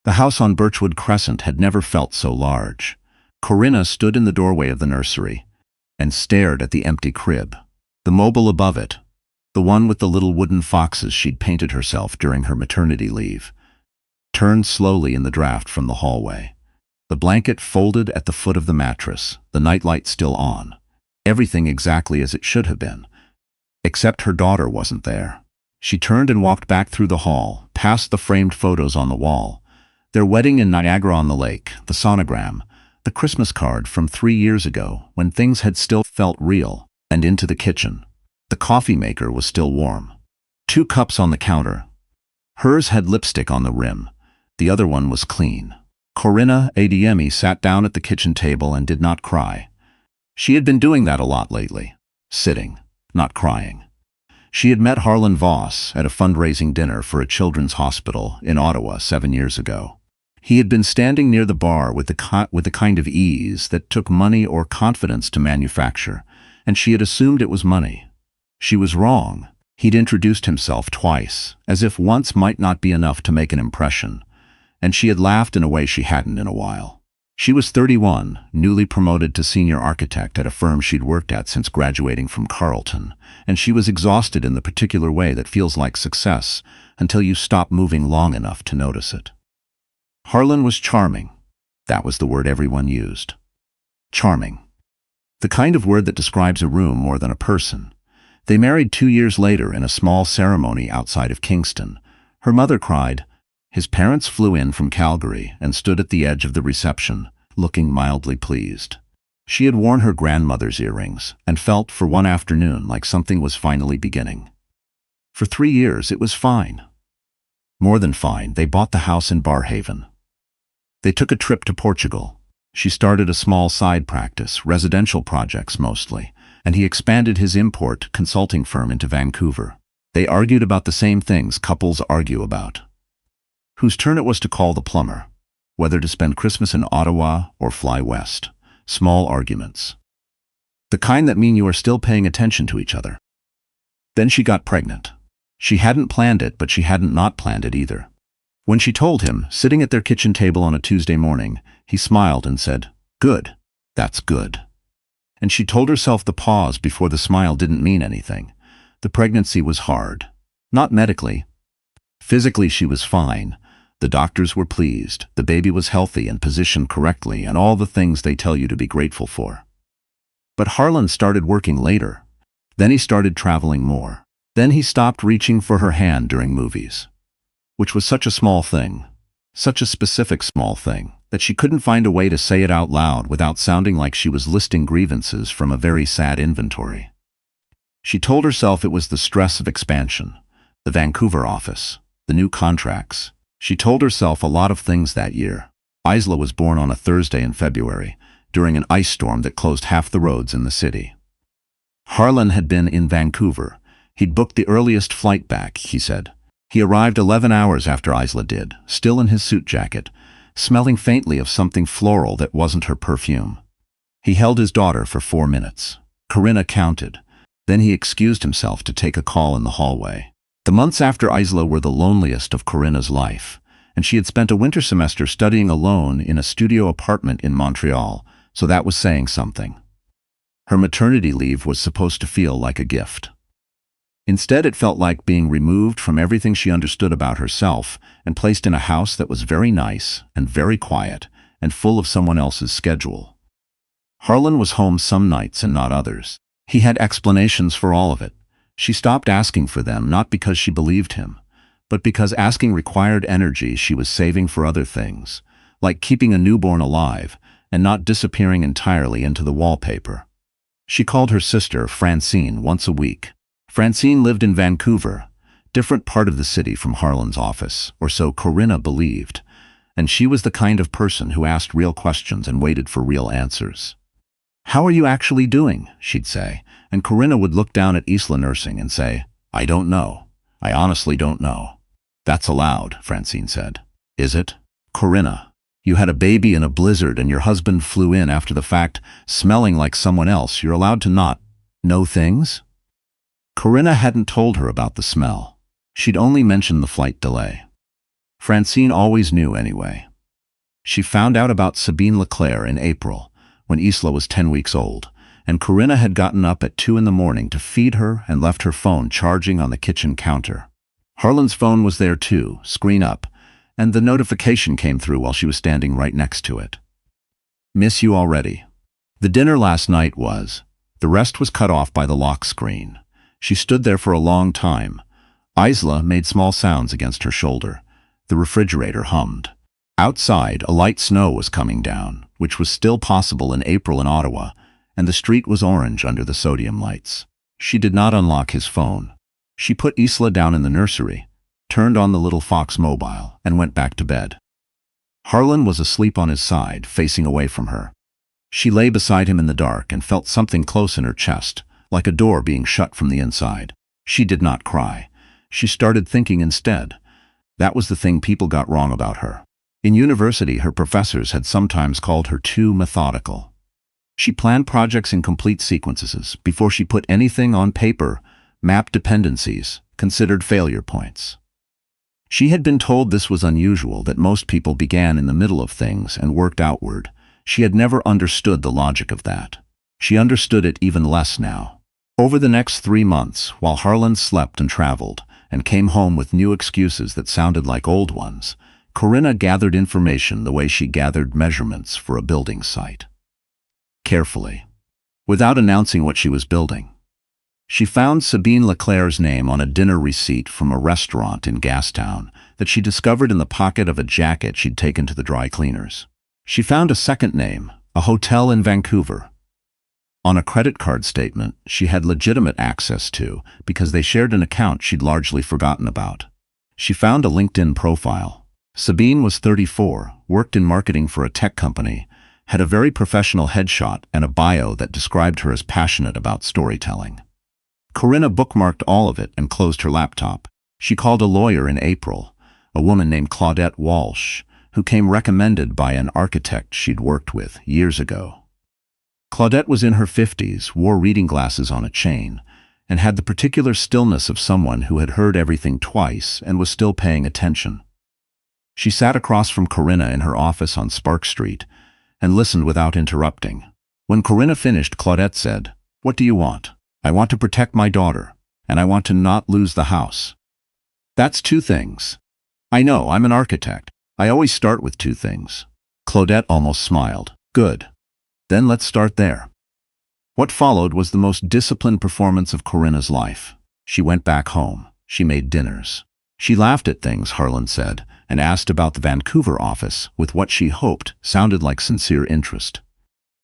The house on Birchwood Crescent had never felt so large. Corinna stood in the doorway of the nursery and stared at the empty crib. The mobile above it, the one with the little wooden foxes she'd painted herself during her maternity leave, turned slowly in the draft from the hallway. The blanket folded at the foot of the mattress, the nightlight still on. Everything exactly as it should have been. Except her daughter wasn't there. She turned and walked back through the hall, past the framed photos on the wall. Their wedding in Niagara-on-the-Lake, the sonogram, the Christmas card from 3 years ago, when things had still felt real, and into the kitchen. The coffee maker was still warm. 2 cups on the counter. Hers had lipstick on the rim. The other one was clean. Corinna ADME sat down at the kitchen table and did not cry. She had been doing that a lot lately. Sitting, not crying. She had met Harlan Voss at a fundraising dinner for a children's hospital in Ottawa 7 years ago. He had been standing near the bar with the kind of ease that took money or confidence to manufacture, and she had assumed it was money. She was wrong. He'd introduced himself twice, as if once might not be enough to make an impression, and she had laughed in a way she hadn't in a while. She was 31, newly promoted to senior architect at a firm she'd worked at since graduating from Carleton, and she was exhausted in the particular way that feels like success until you stop moving long enough to notice it. Harlan was charming. That was the word everyone used. Charming. The kind of word that describes a room more than a person. They married 2 years later in a small ceremony outside of Kingston. Her mother cried. His parents flew in from Calgary and stood at the edge of the reception, looking mildly pleased. She had worn her grandmother's earrings and felt for one afternoon like something was finally beginning. For 3 years it was fine. More than fine, they bought the house in Barrhaven. They took a trip to Portugal. She started a small side practice, residential projects mostly, and he expanded his import consulting firm into Vancouver. They argued about the same things couples argue about. Whose turn it was to call the plumber, whether to spend Christmas in Ottawa or fly west. Small arguments. The kind that mean you are still paying attention to each other. Then she got pregnant. She hadn't planned it, but she hadn't not planned it either. When she told him, sitting at their kitchen table on a Tuesday morning, he smiled and said, "Good, that's good." And she told herself the pause before the smile didn't mean anything. The pregnancy was hard. Not medically. Physically she was fine. The doctors were pleased. The baby was healthy and positioned correctly and all the things they tell you to be grateful for. But Harlan started working later. Then he started traveling more. Then he stopped reaching for her hand during movies. Which was such a small thing. Such a specific small thing, that she couldn't find a way to say it out loud without sounding like she was listing grievances from a very sad inventory. She told herself it was the stress of expansion, the Vancouver office, the new contracts. She told herself a lot of things that year. Isla was born on a Thursday in February, during an ice storm that closed half the roads in the city. Harlan had been in Vancouver. He'd booked the earliest flight back, he said. He arrived 11 hours after Isla did, still in his suit jacket, smelling faintly of something floral that wasn't her perfume. He held his daughter for 4 minutes. Corinna counted. Then he excused himself to take a call in the hallway. The months after Isla were the loneliest of Corinna's life, and she had spent a winter semester studying alone in a studio apartment in Montreal, so that was saying something. Her maternity leave was supposed to feel like a gift. Instead, it felt like being removed from everything she understood about herself and placed in a house that was very nice and very quiet and full of someone else's schedule. Harlan was home some nights and not others. He had explanations for all of it. She stopped asking for them not because she believed him, but because asking required energy she was saving for other things, like keeping a newborn alive and not disappearing entirely into the wallpaper. She called her sister, Francine, once a week. Francine lived in Vancouver, different part of the city from Harlan's office, or so Corinna believed, and she was the kind of person who asked real questions and waited for real answers. "How are you actually doing?" she'd say, and Corinna would look down at Isla nursing and say, "I don't know. I honestly don't know." "That's allowed," Francine said. "Is it?" "Corinna, you had a baby in a blizzard and your husband flew in after the fact, smelling like someone else. You're allowed to not know things?" Corinna hadn't told her about the smell. She'd only mentioned the flight delay. Francine always knew anyway. She found out about Sabine Leclerc in April, when Isla was 10 weeks old, and Corinna had gotten up at 2 in the morning to feed her and left her phone charging on the kitchen counter. Harlan's phone was there too, screen up, and the notification came through while she was standing right next to it. Miss you already. The dinner last night was. The rest was cut off by the lock screen. She stood there for a long time. Isla made small sounds against her shoulder. The refrigerator hummed. Outside, a light snow was coming down, which was still possible in April in Ottawa, and the street was orange under the sodium lights. She did not unlock his phone. She put Isla down in the nursery, turned on the little Fox mobile, and went back to bed. Harlan was asleep on his side, facing away from her. She lay beside him in the dark and felt something close in her chest, like a door being shut from the inside. She did not cry. She started thinking instead. That was the thing people got wrong about her. In university, her professors had sometimes called her too methodical. She planned projects in complete sequences before she put anything on paper, mapped dependencies, considered failure points. She had been told this was unusual, that most people began in the middle of things and worked outward. She had never understood the logic of that. She understood it even less now. Over the next 3 months, while Harlan slept and traveled, and came home with new excuses that sounded like old ones, Corinna gathered information the way she gathered measurements for a building site. Carefully, without announcing what she was building. She found Sabine Leclerc's name on a dinner receipt from a restaurant in Gastown that she discovered in the pocket of a jacket she'd taken to the dry cleaners. She found a second name, a hotel in Vancouver, on a credit card statement she had legitimate access to because they shared an account she'd largely forgotten about. She found a LinkedIn profile. Sabine was 34, worked in marketing for a tech company, had a very professional headshot and a bio that described her as passionate about storytelling. Corinna bookmarked all of it and closed her laptop. She called a lawyer in April, a woman named Claudette Walsh, who came recommended by an architect she'd worked with years ago. Claudette was in her 50s, wore reading glasses on a chain, and had the particular stillness of someone who had heard everything twice and was still paying attention. She sat across from Corinna in her office on Spark Street and listened without interrupting. When Corinna finished, Claudette said, "What do you want?" "I want to protect my daughter, and I want to not lose the house." "That's 2 things. I know, I'm an architect. I always start with 2 things. Claudette almost smiled. "Good. Then let's start there." What followed was the most disciplined performance of Corinna's life. She went back home. She made dinners. She laughed at things Harlan said and asked about the Vancouver office with what she hoped sounded like sincere interest.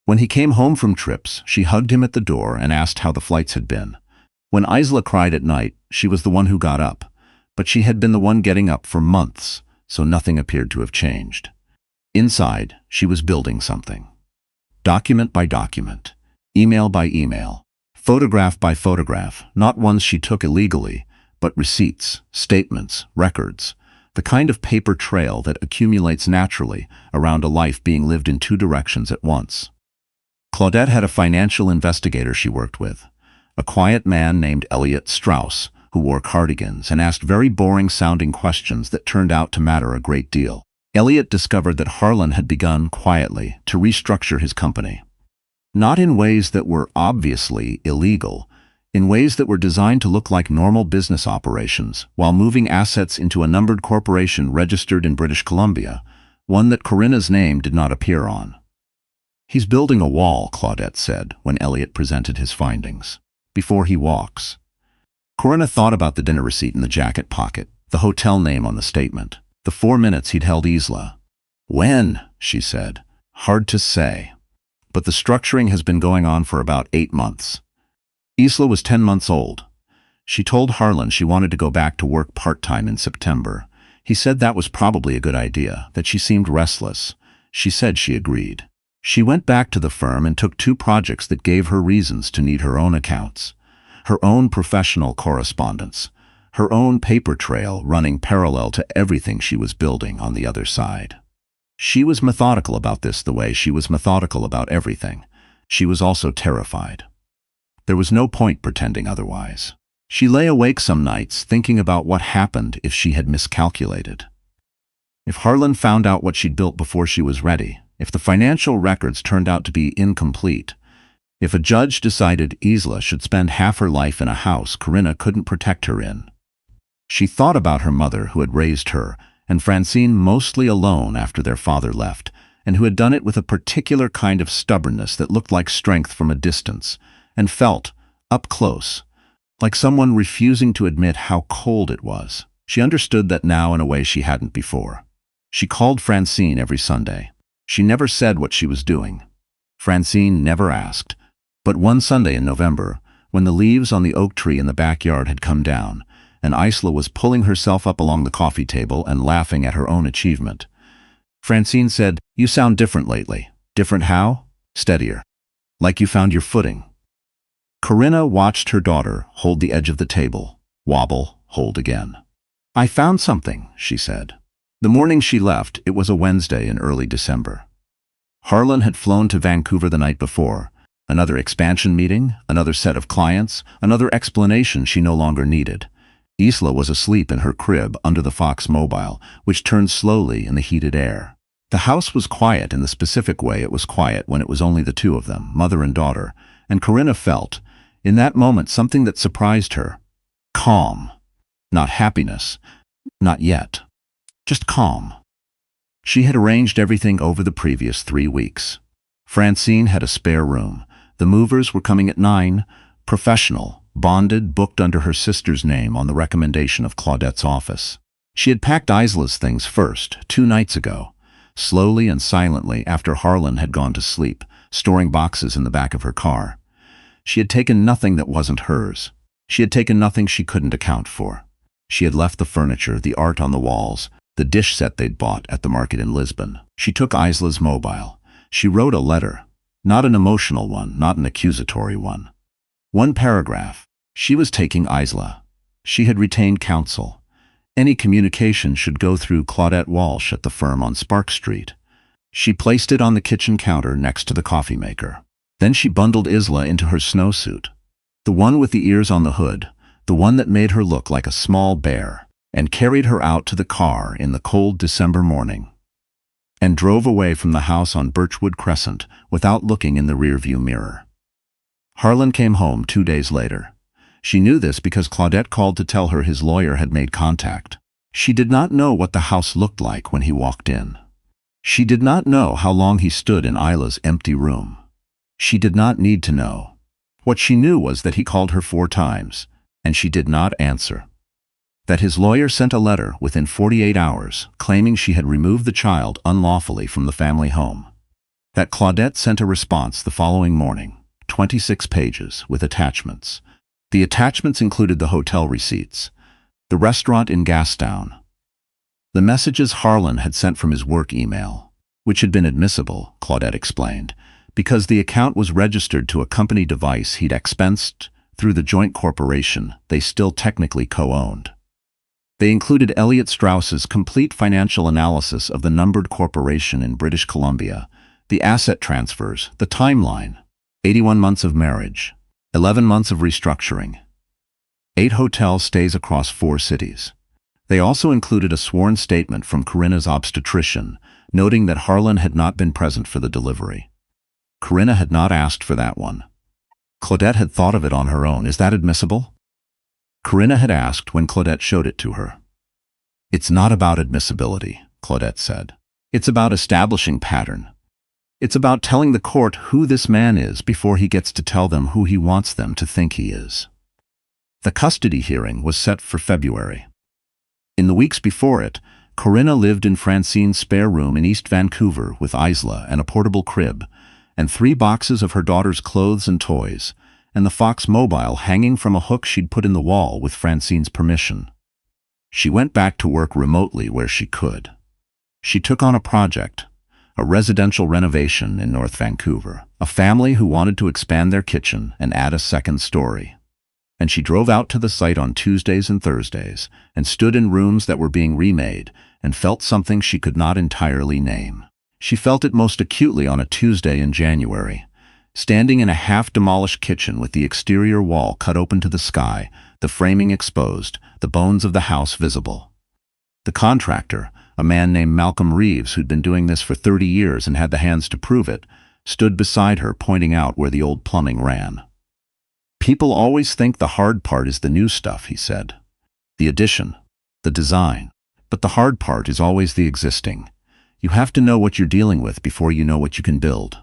When he came home from trips, she hugged him at the door and asked how the flights had been. When Isla cried at night, she was the one who got up, but she had been the one getting up for months, so nothing appeared to have changed. Inside, she was building something. Document by document, email by email, photograph by photograph, not ones she took illegally, but receipts, statements, records, the kind of paper trail that accumulates naturally around a life being lived in 2 directions at once. Claudette had a financial investigator she worked with, a quiet man named Elliot Strauss, who wore cardigans and asked very boring-sounding questions that turned out to matter a great deal. Elliot discovered that Harlan had begun, quietly, to restructure his company. Not in ways that were obviously illegal, in ways that were designed to look like normal business operations, while moving assets into a numbered corporation registered in British Columbia, one that Corinna's name did not appear on. "He's building a wall," Claudette said when Elliot presented his findings, "before he walks." Corinna thought about the dinner receipt in the jacket pocket, the hotel name on the statement, the 4 minutes he'd held Isla. "When?" she said. "Hard to say. But the structuring has been going on for about 8 months. Isla was 10 months old. She told Harlan she wanted to go back to work part-time in September. He said that was probably a good idea, that she seemed restless. She said she agreed. She went back to the firm and took 2 projects that gave her reasons to need her own accounts, her own professional correspondence, her own paper trail running parallel to everything she was building on the other side. She was methodical about this the way she was methodical about everything. She was also terrified. There was no point pretending otherwise. She lay awake some nights thinking about what happened if she had miscalculated. If Harlan found out what she'd built before she was ready, if the financial records turned out to be incomplete, if a judge decided Isla should spend half her life in a house Corinna couldn't protect her in. She thought about her mother who had raised her, and Francine mostly alone after their father left, and who had done it with a particular kind of stubbornness that looked like strength from a distance, and felt, up close, like someone refusing to admit how cold it was. She understood that now in a way she hadn't before. She called Francine every Sunday. She never said what she was doing. Francine never asked. But one Sunday in November, when the leaves on the oak tree in the backyard had come down, and Isla was pulling herself up along the coffee table and laughing at her own achievement, Francine said, "You sound different lately." "Different how?" "Steadier. Like you found your footing." Corinna watched her daughter hold the edge of the table, wobble, hold again. "I found something," she said. The morning she left, it was a Wednesday in early December. Harlan had flown to Vancouver the night before. Another expansion meeting, another set of clients, another explanation she no longer needed. Isla was asleep in her crib under the Fox Mobile, which turned slowly in the heated air. The house was quiet in the specific way it was quiet when it was only the two of them, mother and daughter, and Corinna felt, in that moment, something that surprised her. Calm. Not happiness. Not yet. Just calm. She had arranged everything over the previous 3 weeks. Francine had a spare room. The movers were coming at 9, professional, bonded, booked under her sister's name on the recommendation of Claudette's office. She had packed Isla's things first, 2 nights ago, slowly and silently after Harlan had gone to sleep, storing boxes in the back of her car. She had taken nothing that wasn't hers. She had taken nothing she couldn't account for. She had left the furniture, the art on the walls, the dish set they'd bought at the market in Lisbon. She took Isla's mobile. She wrote a letter. Not an emotional one, not an accusatory one. 1 paragraph. She was taking Isla. She had retained counsel. Any communication should go through Claudette Walsh at the firm on Spark Street. She placed it on the kitchen counter next to the coffee maker. Then she bundled Isla into her snowsuit, the one with the ears on the hood, the one that made her look like a small bear, and carried her out to the car in the cold December morning, and drove away from the house on Birchwood Crescent without looking in the rearview mirror. Harlan came home 2 days later. She knew this because Claudette called to tell her his lawyer had made contact. She did not know what the house looked like when he walked in. She did not know how long he stood in Isla's empty room. She did not need to know. What she knew was that he called her 4 times, and she did not answer. That his lawyer sent a letter within 48 hours claiming she had removed the child unlawfully from the family home. That Claudette sent a response the following morning, 26 pages, with attachments. The attachments included the hotel receipts, the restaurant in Gastown, the messages Harlan had sent from his work email, which had been admissible, Claudette explained, because the account was registered to a company device he'd expensed through the joint corporation they still technically co-owned. They included Elliot Strauss's complete financial analysis of the numbered corporation in British Columbia, the asset transfers, the timeline, 81 months of marriage, 11 months of restructuring, 8 hotel stays across 4 cities. They also included a sworn statement from Corinna's obstetrician, noting that Harlan had not been present for the delivery. Corinna had not asked for that one. Claudette had thought of it on her own. Is that admissible? Corinna had asked when Claudette showed it to her. It's not about admissibility, Claudette said. It's about establishing pattern. It's about telling the court who this man is before he gets to tell them who he wants them to think he is. The custody hearing was set for February. In the weeks before it, Corinna lived in Francine's spare room in East Vancouver with Isla and a portable crib, and 3 boxes of her daughter's clothes and toys, and the Fox Mobile hanging from a hook she'd put in the wall with Francine's permission. She went back to work remotely where she could. She took on a project, a residential renovation in North Vancouver, a family who wanted to expand their kitchen and add a 2nd story. And she drove out to the site on Tuesdays and Thursdays and stood in rooms that were being remade and felt something she could not entirely name. She felt it most acutely on a Tuesday in January, standing in a half-demolished kitchen with the exterior wall cut open to the sky, the framing exposed, the bones of the house visible. The contractor, A man named Malcolm Reeves, who'd been doing this for 30 years and had the hands to prove it, stood beside her, pointing out where the old plumbing ran. "People always think the hard part is the new stuff," he said. "The addition, the design. But the hard part is always the existing. You have to know what you're dealing with before you know what you can build."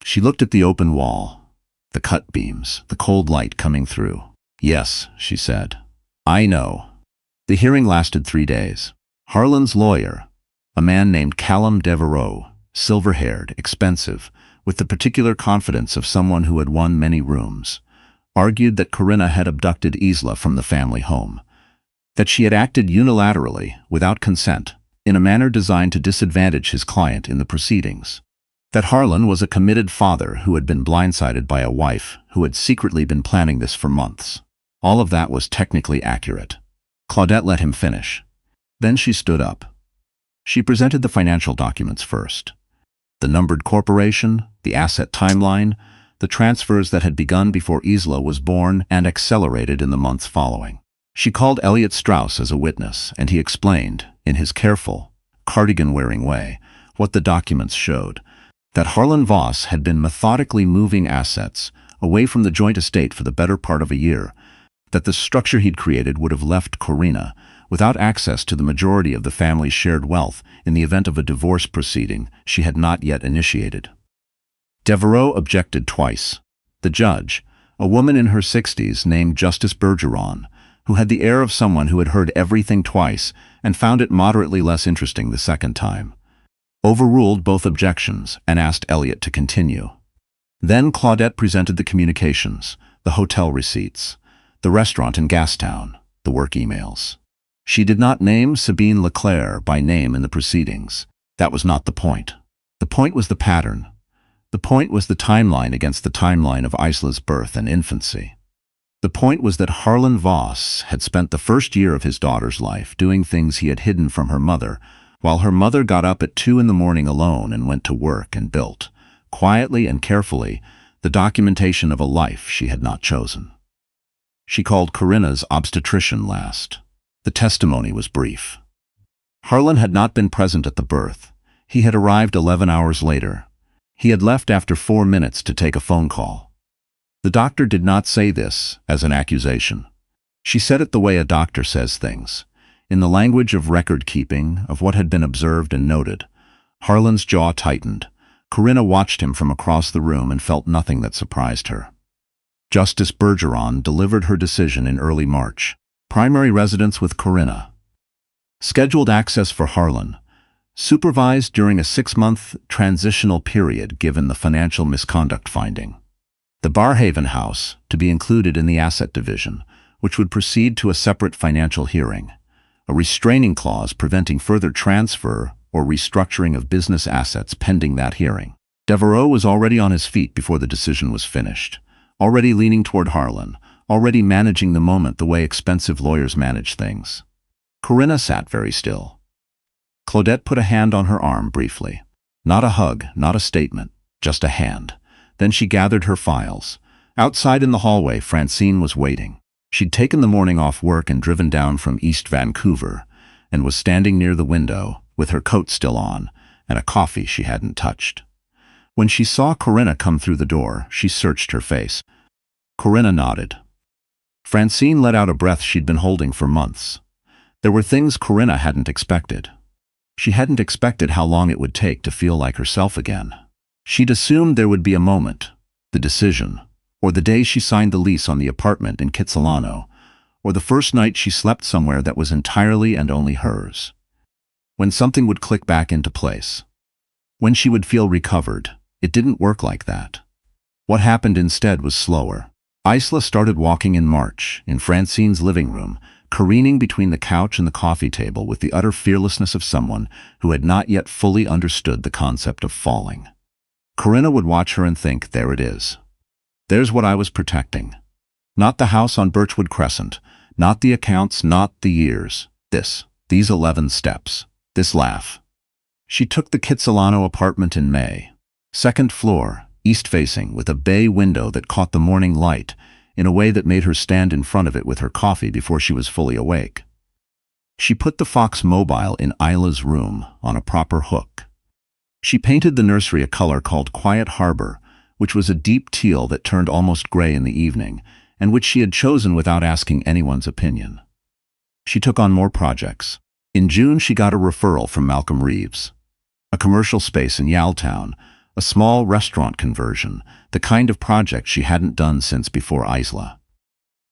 She looked at the open wall, the cut beams, the cold light coming through. "Yes," she said. "I know." The hearing lasted 3 days. Harlan's lawyer, a man named Callum Devereaux, silver-haired, expensive, with the particular confidence of someone who had won many rooms, argued that Corinna had abducted Isla from the family home, that she had acted unilaterally, without consent, in a manner designed to disadvantage his client in the proceedings, that Harlan was a committed father who had been blindsided by a wife who had secretly been planning this for months. All of that was technically accurate. Claudette let him finish. Then she stood up. She presented the financial documents first. The numbered corporation, the asset timeline, the transfers that had begun before Isla was born and accelerated in the months following. She called Elliot Strauss as a witness, and he explained, in his careful, cardigan-wearing way, what the documents showed, that Harlan Voss had been methodically moving assets away from the joint estate for the better part of a year, that the structure he'd created would have left Corinna without access to the majority of the family's shared wealth in the event of a divorce proceeding she had not yet initiated. Devereaux objected twice. The judge, a woman in her 60s named Justice Bergeron, who had the air of someone who had heard everything twice and found it moderately less interesting the second time, overruled both objections and asked Elliot to continue. Then Claudette presented the communications, the hotel receipts, the restaurant in Gastown, the work emails. She did not name Sabine Leclerc by name in the proceedings. That was not the point. The point was the pattern. The point was the timeline against the timeline of Isla's birth and infancy. The point was that Harlan Voss had spent the first year of his daughter's life doing things he had hidden from her mother, while her mother got up at 2 in the morning alone and went to work and built, quietly and carefully, the documentation of a life she had not chosen. She called Corinna's obstetrician last. The testimony was brief. Harlan had not been present at the birth. He had arrived 11 hours later. He had left after 4 minutes to take a phone call. The doctor did not say this as an accusation. She said it the way a doctor says things, in the language of record-keeping, of what had been observed and noted. Harlan's jaw tightened. Corinna watched him from across the room and felt nothing that surprised her. Justice Bergeron delivered her decision in early March. Primary residence with Corinna. Scheduled access for Harlan. Supervised during a 6-month transitional period given the financial misconduct finding. The Barhaven House, to be included in the asset division, which would proceed to a separate financial hearing. A restraining clause preventing further transfer or restructuring of business assets pending that hearing. Devereaux was already on his feet before the decision was finished, already leaning toward Harlan, already managing the moment the way expensive lawyers manage things. Corinna sat very still. Claudette put a hand on her arm briefly. Not a hug, not a statement, just a hand. Then she gathered her files. Outside in the hallway, Francine was waiting. She'd taken the morning off work and driven down from East Vancouver, and was standing near the window, with her coat still on, and a coffee she hadn't touched. When she saw Corinna come through the door, she searched her face. Corinna nodded. Francine let out a breath she'd been holding for months. There were things Corinna hadn't expected. She hadn't expected how long it would take to feel like herself again. She'd assumed there would be a moment, the decision, or the day she signed the lease on the apartment in Kitsilano, or the first night she slept somewhere that was entirely and only hers. When something would click back into place. When she would feel recovered. It didn't work like that. What happened instead was slower. Isla started walking in March, in Francine's living room, careening between the couch and the coffee table with the utter fearlessness of someone who had not yet fully understood the concept of falling. Corinna would watch her and think, there it is. There's what I was protecting. Not the house on Birchwood Crescent, not the accounts, not the years. These 11 steps, this laugh. She took the Kitsilano apartment in May. 2nd floor, east-facing, with a bay window that caught the morning light in a way that made her stand in front of it with her coffee before she was fully awake. She put the Fox mobile in Isla's room on a proper hook. She painted the nursery a color called Quiet Harbor, which was a deep teal that turned almost gray in the evening, and which she had chosen without asking anyone's opinion. She took on more projects. In June, she got a referral from Malcolm Reeves. A commercial space in Yaletown, a small restaurant conversion, the kind of project she hadn't done since before Isla.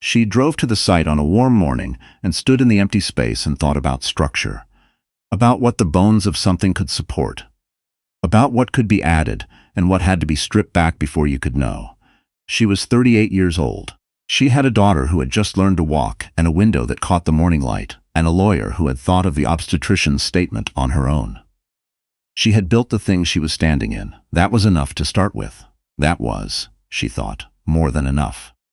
She drove to the site on a warm morning and stood in the empty space and thought about structure, about what the bones of something could support, about what could be added and what had to be stripped back before you could know. She was 38 years old. She had a daughter who had just learned to walk and a window that caught the morning light, and a lawyer who had thought of the obstetrician's statement on her own. She had built the thing she was standing in. That was enough to start with. That was, she thought, more than enough.